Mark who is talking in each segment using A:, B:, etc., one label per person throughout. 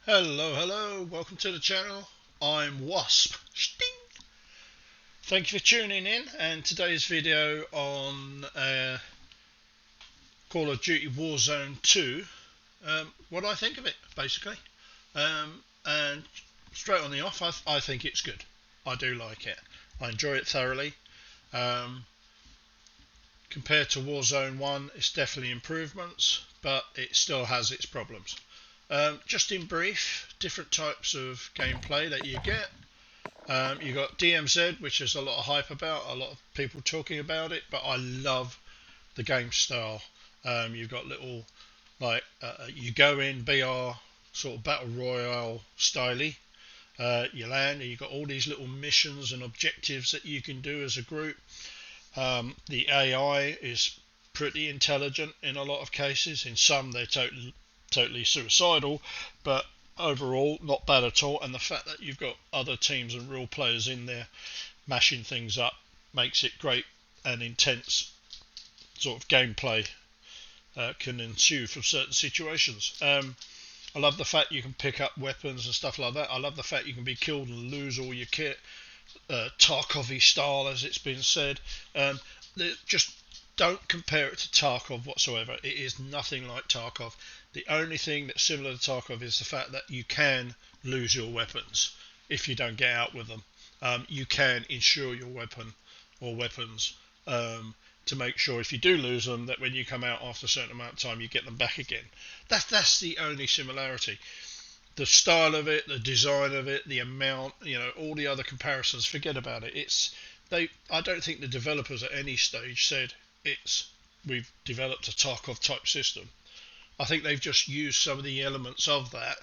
A: Hello, welcome to the channel. I'm Wasp. Sting. Thank you for tuning in, and today's video on Call of Duty Warzone 2, what I think of it, basically. And straight on the off, I think it's good. I do like it. I enjoy it thoroughly. Um, Compared to Warzone 1, it's definitely improvements, but it still has its problems. Just in brief, different types of gameplay that you get. You got DMZ, which is a lot of hype about, a lot of people talking about it, but I love the game style. You've got little, you go in BR sort of battle royale styley. You land and you've got all these little missions and objectives that you can do as a group. The AI is pretty intelligent in a lot of cases. In some, they're totally suicidal, but overall not bad at all. And the fact that you've got other teams and real players in there mashing things up makes it great, and intense sort of gameplay can ensue from certain situations. I love the fact you can pick up weapons and stuff like that. I love the fact you can be killed and lose all your kit, Tarkov-y style, as it's been said. Just don't compare it to Tarkov whatsoever. It is nothing like Tarkov. The only thing that's similar to Tarkov is the fact that you can lose your weapons if you don't get out with them. You can insure your weapon or weapons to make sure if you do lose them, that when you come out after a certain amount of time, you get them back again. That's the only similarity. The style of it, the design of it, the amount, all the other comparisons, forget about it. I don't think the developers at any stage said we've developed a Tarkov type system. I think they've just used some of the elements of that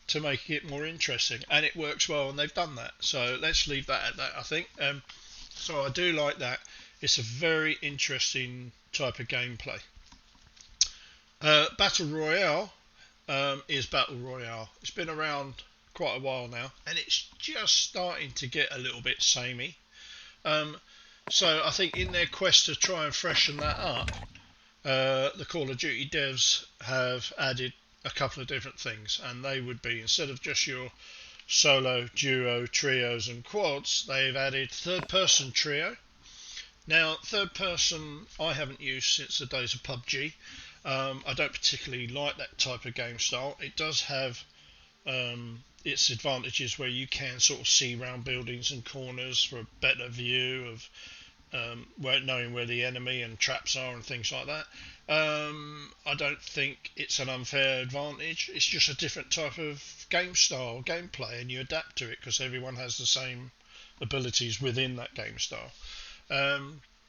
A: to make it more interesting, and it works well, and they've done that. So let's leave that at that, I think. So I do like that. It's a very interesting type of gameplay. Battle Royale is Battle Royale. It's been around quite a while now, and it's just starting to get a little bit samey. So I think in their quest to try and freshen that up, the Call of Duty devs have added a couple of different things, and they would be, instead of just your solo, duo, trios and quads, they've added third-person trio. Now, third person I haven't used since the days of PUBG. I don't particularly like that type of game style. It does have its advantages where you can sort of see round buildings and corners for a better view of knowing where the enemy and traps are and things like that. I don't think it's an unfair advantage. It's just a different type of game style, gameplay, and you adapt to it because everyone has the same abilities within that game style.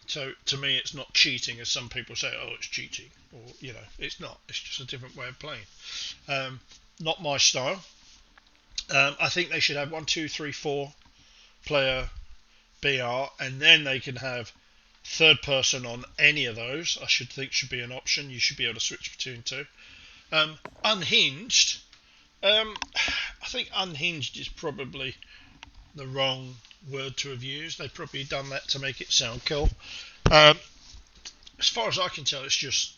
A: So to me, it's not cheating, as some people say. Oh, it's cheating, or it's not. It's just a different way of playing. Not my style. I think they should have 1, 2, 3, 4 player BR, and then they can have third person on any of those. I should be an option. You should be able to switch between two. Unhinged. I think unhinged is probably the wrong word to have used. They've probably done that to make it sound cool. As far as I can tell, it's just,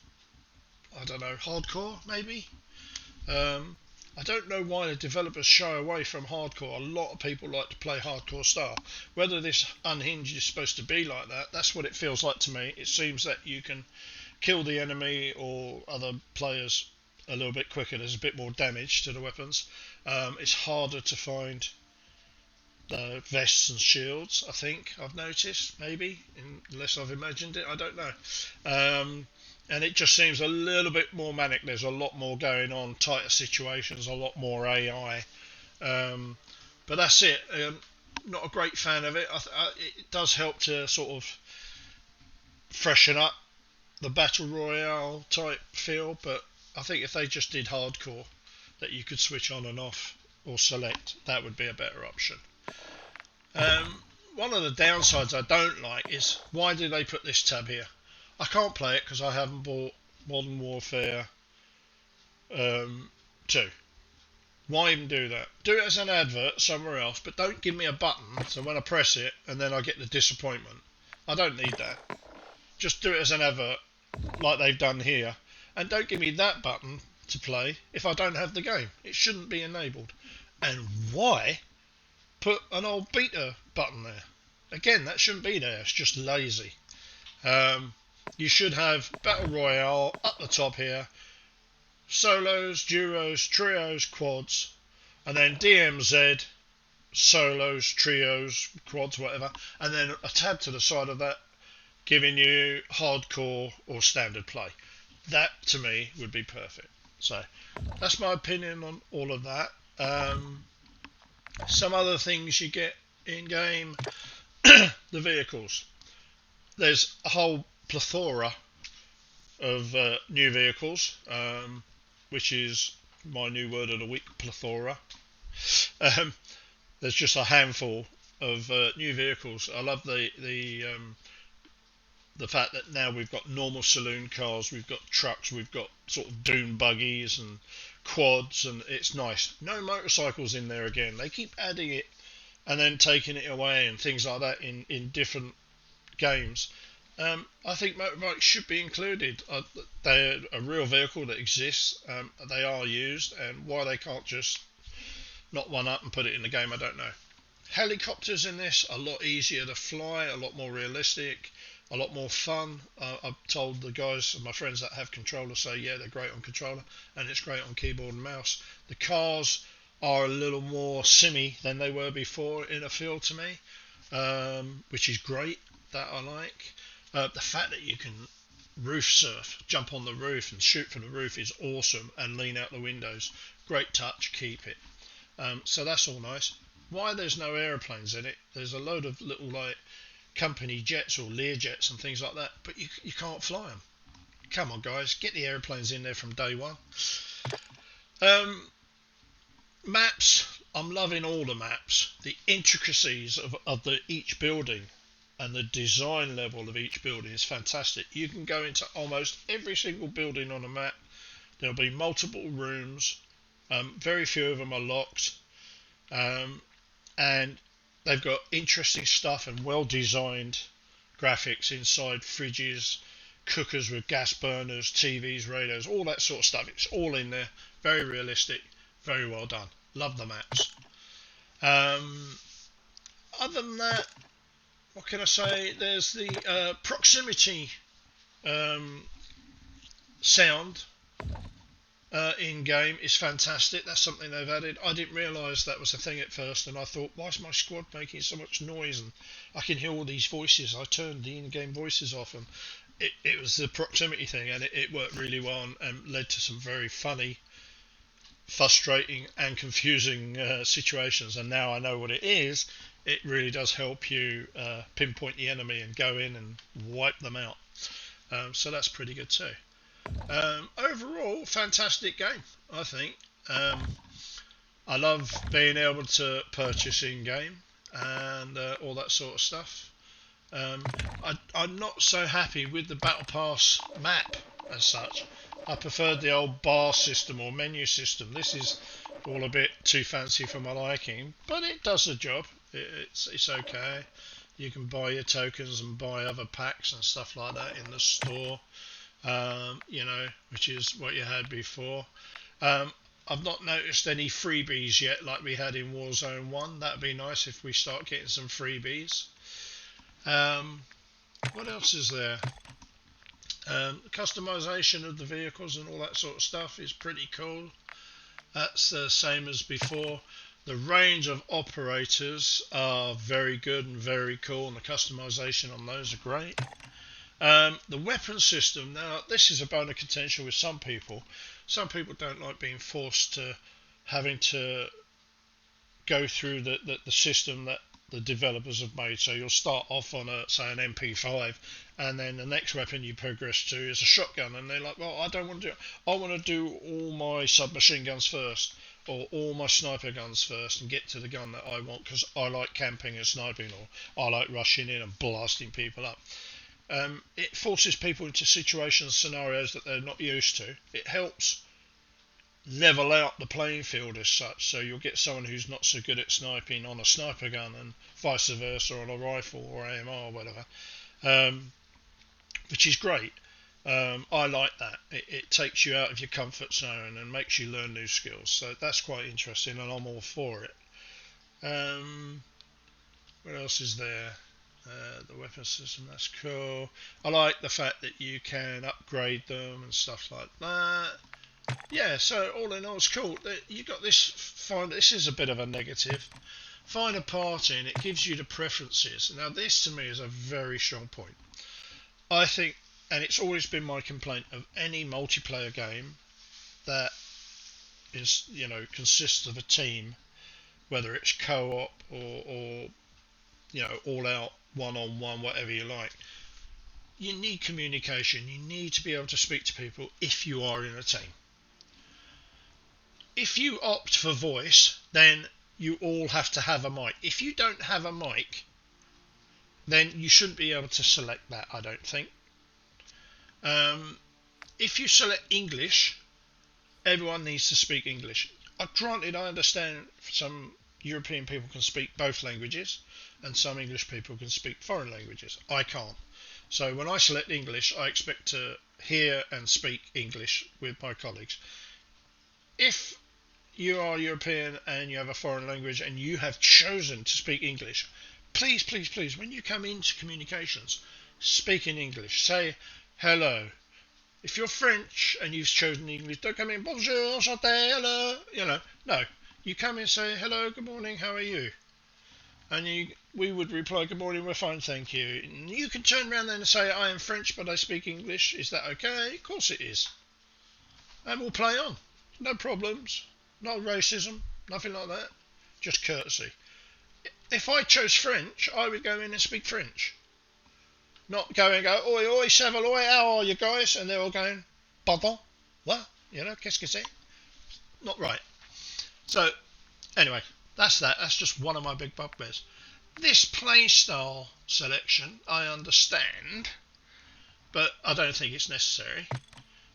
A: I don't know, hardcore maybe. I don't know why the developers shy away from hardcore. A lot of people like to play hardcore style. Whether this unhinged is supposed to be like that, that's what it feels like to me. It seems that you can kill the enemy or other players a little bit quicker. There's a bit more damage to the weapons. It's harder to find the vests and shields, I think I've noticed, maybe, unless I've imagined it, I don't know. And it just seems a little bit more manic. There's a lot more going on, tighter situations, a lot more AI. But that's it. Not a great fan of it. It does help to sort of freshen up the Battle Royale type feel, but I think if they just did hardcore, that you could switch on and off or select, that would be a better option. One of the downsides I don't like is, why do they put this tab here? I can't play it because I haven't bought Modern Warfare 2. Why even do that? Do it as an advert somewhere else, but don't give me a button so when I press it and then I get the disappointment. I don't need that. Just do it as an advert like they've done here, and don't give me that button to play if I don't have the game. It shouldn't be enabled. And why put an old beta button there? Again, that shouldn't be there. It's just lazy. You should have Battle Royale up the top here, solos, duos, trios, quads, and then DMZ, solos, trios, quads, whatever, and then a tab to the side of that giving you hardcore or standard play. That to me would be perfect. So that's my opinion on all of that. Some other things you get in game, the vehicles. There's a whole plethora of new vehicles, which is my new word of the week, plethora. There's just a handful of new vehicles. I love the fact that now we've got normal saloon cars, we've got trucks, we've got sort of dune buggies and quads, and it's nice. No motorcycles in there again. They keep adding it and then taking it away and things like that in different games. I think motorbikes should be included. They're a real vehicle that exists. They are used, and why they can't just knock one up and put it in the game, I don't know. Helicopters in this, a lot easier to fly, a lot more realistic, a lot more fun. I've told the guys, my friends that have controllers, say yeah, they're great on controller and it's great on keyboard and mouse. The cars are a little more simmy than they were before in a feel to me, which is great. That I like. The fact that you can roof surf, jump on the roof and shoot from the roof is awesome, and lean out the windows. Great touch, keep it. So that's all nice. Why there's no aeroplanes in it? There's a load of little like company jets or Lear jets and things like that, but you can't fly them. Come on, guys, get the aeroplanes in there from day one. Maps, I'm loving all the maps. The intricacies of each building and the design level of each building is fantastic. You can go into almost every single building on a map. There'll be multiple rooms. Very few of them are locked. And they've got interesting stuff and well-designed graphics inside fridges, cookers with gas burners, TVs, radios, all that sort of stuff. It's all in there. Very realistic. Very well done. Love the maps. Other than that, what can I say? There's the proximity sound in game is fantastic. That's something they've added. I didn't realise that was a thing at first, and I thought, why is my squad making so much noise? And I can hear all these voices. I turned the in-game voices off, and it was the proximity thing, and it worked really well and led to some very funny, frustrating, and confusing situations. And now I know what it is. It really does help you pinpoint the enemy and go in and wipe them out. So that's pretty good too. Overall, fantastic game, I think. I love being able to purchase in-game and all that sort of stuff. I'm not so happy with the Battle Pass map as such. I preferred the old bar system or menu system. This is all a bit too fancy for my liking, but it does the job. It's okay. You can buy your tokens and buy other packs and stuff like that in the store. Which is what you had before. I've not noticed any freebies yet like we had in Warzone 1. That'd be nice if we start getting some freebies. What else is there? Customization of the vehicles and all that sort of stuff is pretty cool. That's the same as before. The range of operators are very good and very cool, and the customization on those are great. The weapon system, now this is a bone of contention with some people. Some people don't like being forced to having to go through the system that the developers have made. So you'll start off on say an MP5, and then the next weapon you progress to is a shotgun, and they're like, well, I don't want to do it. I want to do all my submachine guns first, or all my sniper guns first, and get to the gun that I want, because I like camping and sniping, or I like rushing in and blasting people up. It forces people into situations, scenarios that they're not used to. It helps level out the playing field as such, so you'll get someone who's not so good at sniping on a sniper gun and vice versa on a rifle or AMR or whatever, which is great. I like that. It takes you out of your comfort zone and makes you learn new skills. So that's quite interesting, and I'm all for it. Um, what else is there? The weapon system, that's cool. I like the fact that you can upgrade them and stuff like that. Yeah, so all in all, it's cool. You got this. This is a bit of a negative. Find a party, and it gives you the preferences. Now, this to me is a very strong point. I think, and it's always been my complaint of any multiplayer game that is, consists of a team, whether it's co-op or all out one-on-one, whatever you like. You need communication. You need to be able to speak to people if you are in a team. If you opt for voice, then you all have to have a mic. If you don't have a mic, then you shouldn't be able to select that, I don't think. If you select English, everyone needs to speak English. Granted, I understand some European people can speak both languages and some English people can speak foreign languages. I can't. So when I select English, I expect to hear and speak English with my colleagues. If you are European and you have a foreign language and you have chosen to speak English, please, please, please, when you come into communications, speak in English. Say hello. If you're French and you've chosen English, don't come in, bonjour, enchanté, hello. No. You come in and say, hello, good morning, how are you? And we would reply, good morning, we're fine, thank you. And you can turn around then and say, I am French, but I speak English. Is that okay? Of course it is. And we'll play on. No problems. No racism. Nothing like that. Just courtesy. If I chose French, I would go in and speak French. Not go and go, oi, oi, Savaloy, how are you guys? And they're all going, pardon? What? Qu'est-ce que c'est? Not right. So, anyway, that's that. That's just one of my big bugbears. This playstyle selection, I understand, but I don't think it's necessary.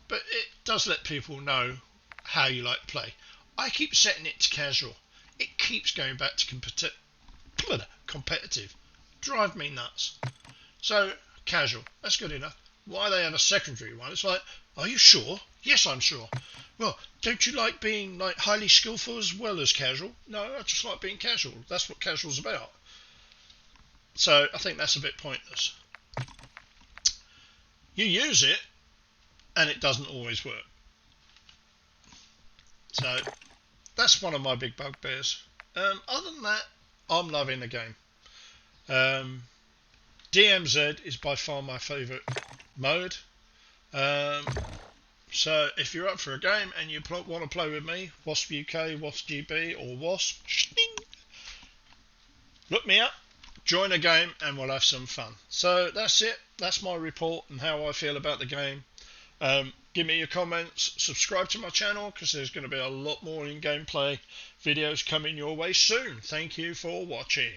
A: But it does let people know how you like to play. I keep setting it to casual. It keeps going back to competitive. Drive me nuts. So, casual. That's good enough. Why they have a secondary one? It's like, are you sure? Yes, I'm sure. Well, don't you like being highly skillful as well as casual? No, I just like being casual. That's what casual's about. So, I think that's a bit pointless. You use it, and it doesn't always work. So, that's one of my big bugbears. Other than that, I'm loving the game. DMZ is by far my favourite mode. So if you're up for a game and you want to play with me, Wasp UK, Wasp GB or Wasp, look me up, join a game and we'll have some fun. So that's it. That's my report and how I feel about the game. Give me your comments, subscribe to my channel because there's going to be a lot more in gameplay videos coming your way soon. Thank you for watching.